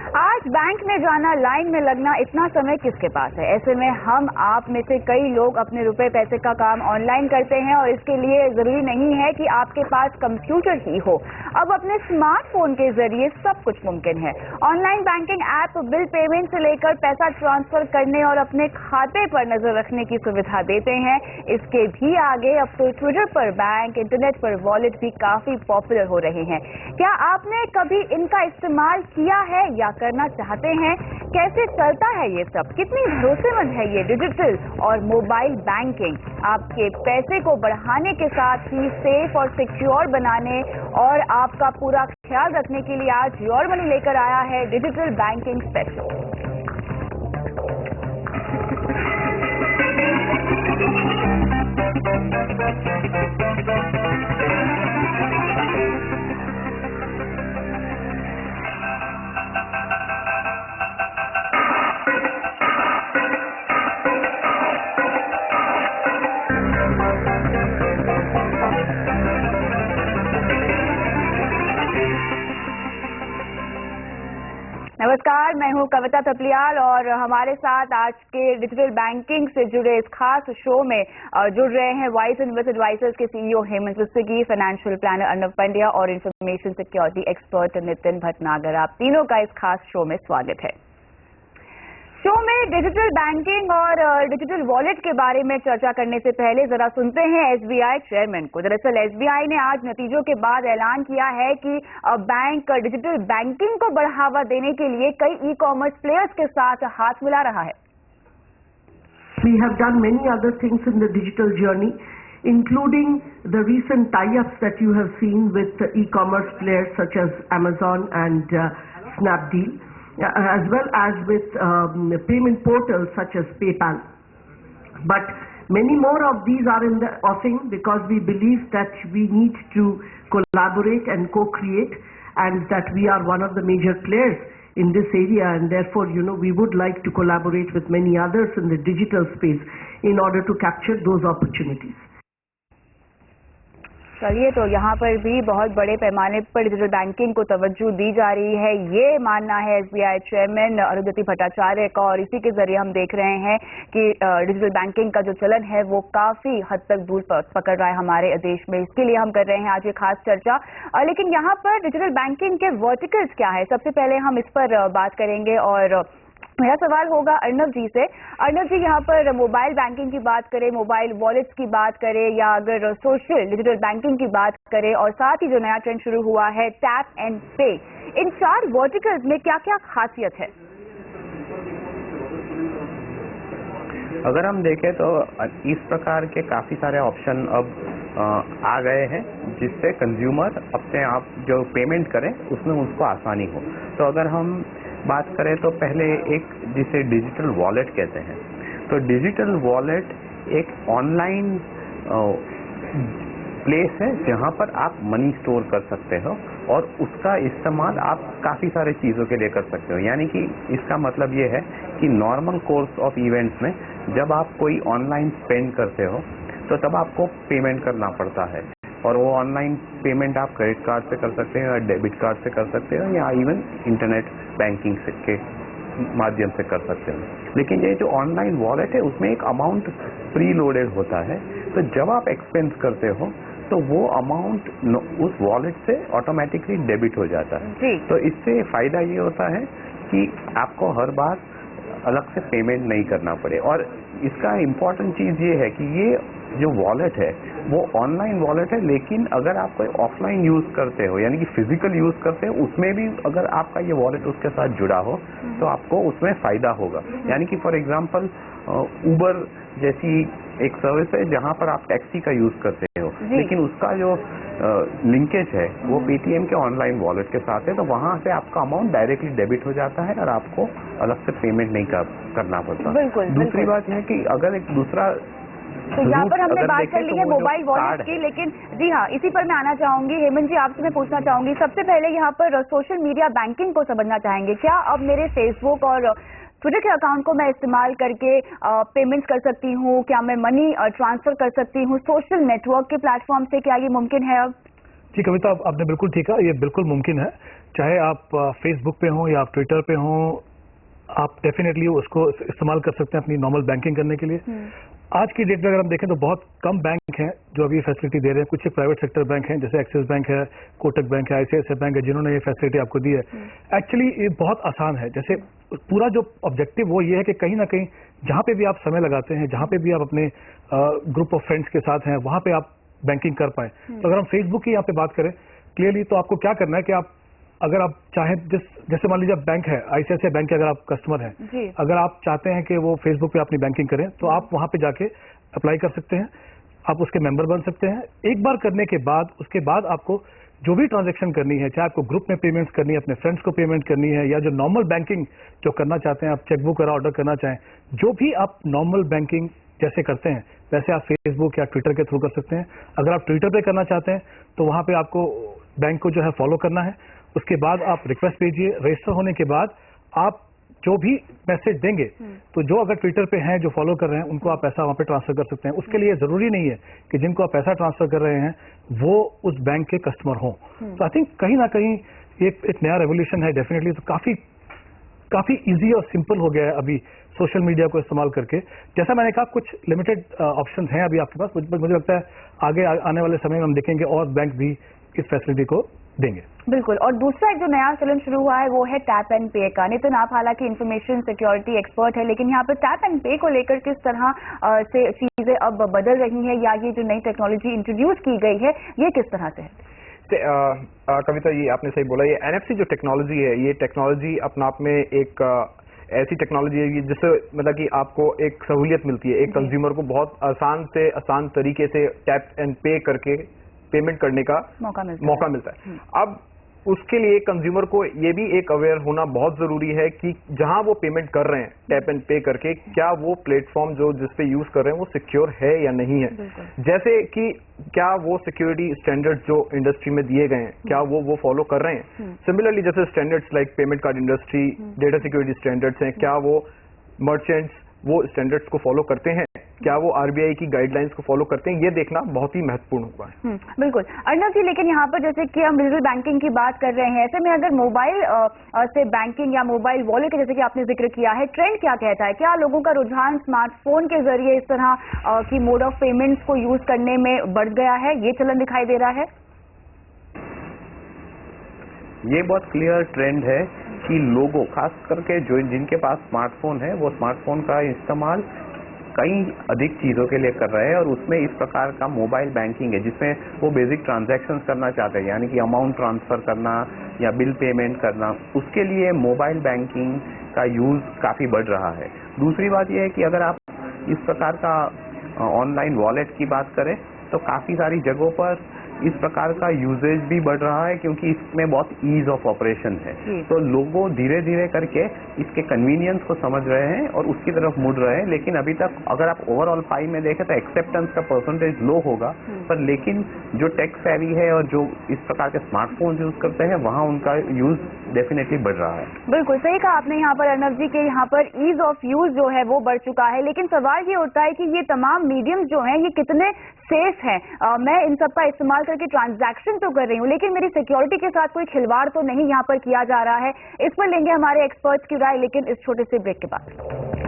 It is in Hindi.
आज बैंक में जाना, लाइन में लगना, इतना समय किसके पास है। ऐसे में हम आप में से कई लोग अपने रुपए पैसे का काम ऑनलाइन करते हैं और इसके लिए जरूरी नहीं है कि आपके पास कंप्यूटर ही हो। अब अपने स्मार्टफोन के जरिए सब कुछ मुमकिन है। Online banking app bill payment से लेकर पैसा ट्रांसफर करने और अपने खाते पर नजर रखने की सुविधा देते हैं। इसके भी आगे अब तो ट्विटर पर बैंक, इंटरनेट पर वॉलेट भी काफी पॉपुलर हो रहे हैं। क्या आपने कभी इनका इस्तेमाल किया है या करना चाहते हैं? कैसे चलता है ये सब? कितनी भरोसेमंद है ये डिजिटल और मोबाइल बैंकिंग? आपके पैसे को बढ़ाने के साथ ही सेफ और सिक्योर बनाने और आपका पूरा ख्याल रखने के लिए आज योर मनी लेकर आया है डिजिटल बैंकिंग स्पेशल। नमस्कार, मैं हूं कविता थपलियाल और हमारे साथ आज के डिजिटल बैंकिंग से जुड़े इस खास शो में जुड़ रहे हैं वाइस इन्वेस्ट एडवाइजर्स के सीईओ हेमंत सिस्सगी, फाइनेंशियल प्लानर अर्नब पंड्या और information security expert Nitin Bhatnagar. आप तीनों का इस खास शो में स्वागत है। शो में डिजिटल बैंकिंग और डिजिटल वॉलेट के बारे में चर्चा करने से पहले जरा सुनते हैं एसबीआई चेयरमैन को। दरअसल एसबीआई ने आज नतीजों के बाद ऐलान किया है कि बैंक डिजिटल बैंकिंग को बढ़ावा देने के लिए कई ई कॉमर्स प्लेयर्स के साथ हाथ मिला रहा है। We have done many other things in the digital journey, including the recent tie-ups that you have seen with e-commerce players such as Amazon and Snapdeal. As well as with payment portals such as PayPal. But many more of these are in the offing because we believe that we need to collaborate and co-create, and that we are one of the major players in this area, and therefore we would like to collaborate with many others in the digital space in order to capture those opportunities. चलिए, तो यहाँ पर भी बहुत बड़े पैमाने पर डिजिटल बैंकिंग को तवज्जो दी जा रही है, ये मानना है एसबीआई चेयरमैन अरुंधति भट्टाचार्य का। और इसी के जरिए हम देख रहे हैं कि डिजिटल बैंकिंग का जो चलन है वो काफी हद तक दूर पकड़ रहा है हमारे देश में। इसके लिए हम कर रहे हैं आज ये खास चर्चा। लेकिन यहाँ पर डिजिटल बैंकिंग के वर्टिकल्स क्या है, सबसे पहले हम इस पर बात करेंगे। और मेरा सवाल होगा अर्नब जी से। अर्नब जी, यहाँ पर मोबाइल बैंकिंग की बात करें, मोबाइल वॉलेट्स की बात करें, या अगर सोशल डिजिटल बैंकिंग की बात करें, और साथ ही जो नया ट्रेंड शुरू हुआ है टैप एंड पे, इन चार वर्टिकल्स में क्या क्या खासियत है? अगर हम देखें तो इस प्रकार के काफी सारे ऑप्शन अब आ गए हैं जिससे कंज्यूमर अपने आप जो पेमेंट करें उसमें उसको आसानी हो। तो अगर हम बात करें तो पहले एक जिसे डिजिटल वॉलेट कहते हैं, तो डिजिटल वॉलेट एक ऑनलाइन प्लेस है जहां पर आप मनी स्टोर कर सकते हो और उसका इस्तेमाल आप काफ़ी सारे चीज़ों के लिए कर सकते हो। यानी कि इसका मतलब ये है कि नॉर्मल कोर्स ऑफ इवेंट्स में जब आप कोई ऑनलाइन स्पेंड करते हो तो तब आपको पेमेंट करना पड़ता है, और वो ऑनलाइन पेमेंट आप क्रेडिट कार्ड से कर सकते हो या डेबिट कार्ड से कर सकते हो या इवन इंटरनेट बैंकिंग के माध्यम से कर सकते हो। लेकिन ये जो ऑनलाइन वॉलेट है उसमें एक अमाउंट प्री लोडेड होता है, तो जब आप एक्सपेंस करते हो तो वो अमाउंट उस वॉलेट से ऑटोमेटिकली डेबिट हो जाता है। तो इससे फायदा ये होता है कि आपको हर बार अलग से पेमेंट नहीं करना पड़े। और इसका इम्पोर्टेंट चीज़ ये है कि ये जो वॉलेट है वो ऑनलाइन वॉलेट है, लेकिन अगर आप कोई ऑफलाइन यूज़ करते हो यानी कि फिजिकल यूज़ करते हो उसमें भी अगर आपका ये वॉलेट उसके साथ जुड़ा हो तो आपको उसमें फ़ायदा होगा। यानी कि फॉर एग्जांपल उबर जैसी एक सर्विस है जहां पर आप टैक्सी का यूज़ करते हो, लेकिन उसका जो लिंकेज है वो पेटीएम के ऑनलाइन वॉलेट के साथ है, तो वहां से आपका अमाउंट डायरेक्टली डेबिट हो जाता है और आपको अलग से पेमेंट नहीं करना पड़ता। दूसरी बात है कि अगर एक दूसरा तो यहाँ पर हमने बात कर ली है मोबाइल वॉलेट की, लेकिन जी हाँ, इसी पर मैं आना चाहूंगी। हेमंत जी, आपसे मैं पूछना चाहूंगी, सबसे पहले यहाँ पर सोशल मीडिया बैंकिंग को समझना चाहेंगे। क्या अब मेरे फेसबुक और ट्विटर के अकाउंट को मैं इस्तेमाल करके पेमेंट्स कर सकती हूँ? क्या मैं मनी ट्रांसफर कर सकती हूँ सोशल नेटवर्क के प्लेटफॉर्म से? क्या ये मुमकिन है अब? जी कविता, आपने बिल्कुल ठीक है, ये बिल्कुल मुमकिन है। चाहे आप फेसबुक पे हों या आप ट्विटर पे हों, आप डेफिनेटली उसको इस्तेमाल कर सकते हैं अपनी नॉर्मल बैंकिंग करने के लिए। आज की डेट में अगर हम देखें तो बहुत कम बैंक हैं जो अभी फैसिलिटी दे रहे हैं। कुछ प्राइवेट सेक्टर बैंक हैं, जैसे एक्सिस बैंक है, कोटक बैंक है, आईसीआईसीआई बैंक है, जिन्होंने ये फैसिलिटी आपको दी है। एक्चुअली ये बहुत आसान है। जैसे पूरा जो ऑब्जेक्टिव वो ये है कि कहीं ना कहीं जहाँ पे भी आप समय लगाते हैं, जहाँ पे भी आप अपने ग्रुप ऑफ फ्रेंड्स के साथ हैं, वहाँ पे आप बैंकिंग कर पाएं। तो अगर हम फेसबुक की यहाँ पे बात करें क्लियरली, तो आपको क्या करना है कि आप अगर आप चाहें, जैसे मान लीजिए बैंक है, आईसीआईसीआई बैंक के अगर आप कस्टमर हैं, अगर आप चाहते हैं कि वो फेसबुक पे अपनी बैंकिंग करें, तो आप वहां पे जाके अप्लाई कर सकते हैं, आप उसके मेंबर बन सकते हैं। एक बार करने के बाद उसके बाद आपको जो भी ट्रांजैक्शन करनी है, चाहे आपको ग्रुप में पेमेंट्स करनी है, अपने फ्रेंड्स को पेमेंट करनी है, या जो नॉर्मल बैंकिंग जो करना चाहते हैं, आप चेकबुक वगैरह ऑर्डर करना चाहें, जो भी आप नॉर्मल बैंकिंग जैसे करते हैं वैसे आप फेसबुक या ट्विटर के थ्रू कर सकते हैं। अगर आप ट्विटर पे करना चाहते हैं तो वहां पे आपको बैंक को जो है फॉलो करना है। उसके बाद आप रिक्वेस्ट भेजिए। रजिस्टर होने के बाद आप जो भी मैसेज देंगे, तो जो अगर ट्विटर पे हैं जो फॉलो कर रहे हैं, उनको आप पैसा वहां पे ट्रांसफर कर सकते हैं। उसके लिए जरूरी नहीं है कि जिनको आप पैसा ट्रांसफर कर रहे हैं वो उस बैंक के कस्टमर हों। तो आई थिंक कहीं ना कहीं एक नया रेवोल्यूशन है डेफिनेटली। तो काफी इजी और सिंपल हो गया है अभी सोशल मीडिया को इस्तेमाल करके। जैसा मैंने कहा, कुछ लिमिटेड ऑप्शंस हैं अभी आपके पास। मुझे लगता है आगे आने वाले समय में हम देखेंगे और बैंक भी इस फैसिलिटी को देंगे। बिल्कुल। और दूसरा एक जो नया चलन शुरू हुआ है वो है टैप एंड पे का। नितिन, आप हालांकि इंफॉर्मेशन सिक्योरिटी एक्सपर्ट है, लेकिन यहाँ पर टैप एंड पे को लेकर किस तरह से चीजें अब बदल रही हैं, या ये जो नई टेक्नोलॉजी इंट्रोड्यूस की गई है ये किस तरह से है? कविता, ये आपने सही बोला। ये एनएफसी जो टेक्नोलॉजी है, ये टेक्नोलॉजी अपने आप में एक ऐसी टेक्नोलॉजी है जिससे मतलब कि आपको एक सहूलियत मिलती है। एक कंज्यूमर को बहुत आसान से आसान तरीके से टैप एंड पे करके पेमेंट करने का मौका मिलता है। अब उसके लिए कंज्यूमर को ये भी एक अवेयर होना बहुत जरूरी है कि जहां वो पेमेंट कर रहे हैं टैप एंड पे करके, क्या वो प्लेटफॉर्म जो जिसपे यूज कर रहे हैं वो सिक्योर है या नहीं है। जैसे कि क्या वो सिक्योरिटी स्टैंडर्ड्स जो इंडस्ट्री में दिए गए हैं, क्या वो फॉलो कर रहे हैं। सिमिलरली जैसे standards like payment card industry data security standards हैं, क्या वो मर्चेंट्स वो स्टैंडर्ड्स को फॉलो करते हैं, क्या वो आरबीआई की गाइडलाइंस को फॉलो करते हैं, ये देखना बहुत ही महत्वपूर्ण होगा है। बिल्कुल अर्णव जी, लेकिन यहाँ पर जैसे कि हम डिजिटल बैंकिंग की बात कर रहे हैं, ऐसे में अगर मोबाइल से बैंकिंग या मोबाइल वॉलेट के जैसे कि आपने जिक्र किया है, ट्रेंड क्या कहता है? क्या लोगों का रुझान स्मार्टफोन के जरिए इस तरह की मोड ऑफ पेमेंट्स को यूज करने में बढ़ गया है? ये चलन दिखाई दे रहा है? ये बहुत क्लियर ट्रेंड है कि लोगों, खास करके जो जिनके पास स्मार्टफोन है, वो स्मार्टफोन का इस्तेमाल कई अधिक चीजों के लिए कर रहे हैं। और उसमें इस प्रकार का मोबाइल बैंकिंग है जिसमें वो बेसिक ट्रांजैक्शंस करना चाहते हैं, यानी कि अमाउंट ट्रांसफर करना या बिल पेमेंट करना, उसके लिए मोबाइल बैंकिंग का यूज काफी बढ़ रहा है। दूसरी बात यह है कि अगर आप इस प्रकार का ऑनलाइन वॉलेट की बात करें तो काफी सारी जगहों पर इस प्रकार का यूजेज भी बढ़ रहा है, क्योंकि इसमें बहुत ईज ऑफ ऑपरेशन है। तो लोगों धीरे धीरे करके इसके कन्वीनियंस को समझ रहे हैं और उसकी तरफ मुड़ रहे हैं। लेकिन अभी तक अगर आप ओवरऑल पाई में देखें तो एक्सेप्टेंस का परसेंटेज लो होगा, पर लेकिन जो टेक सेवी है और जो इस प्रकार के स्मार्टफोन यूज करते हैं वहां उनका यूज डेफिनेटली बढ़ रहा है। बिल्कुल सही कहा आपने यहाँ पर अर्णव जी के यहाँ पर ईज ऑफ यूज जो है वो बढ़ चुका है। लेकिन सवाल ये उठता है कि ये तमाम मीडियम जो हैं ये कितने सेफ हैं? मैं इन सब का इस्तेमाल करके ट्रांजैक्शन तो कर रही हूँ, लेकिन मेरी सिक्योरिटी के साथ कोई खिलवाड़ तो नहीं यहाँ पर किया जा रहा है? इस पर लेंगे हमारे एक्सपर्ट्स की राय, लेकिन इस छोटे से ब्रेक के बाद।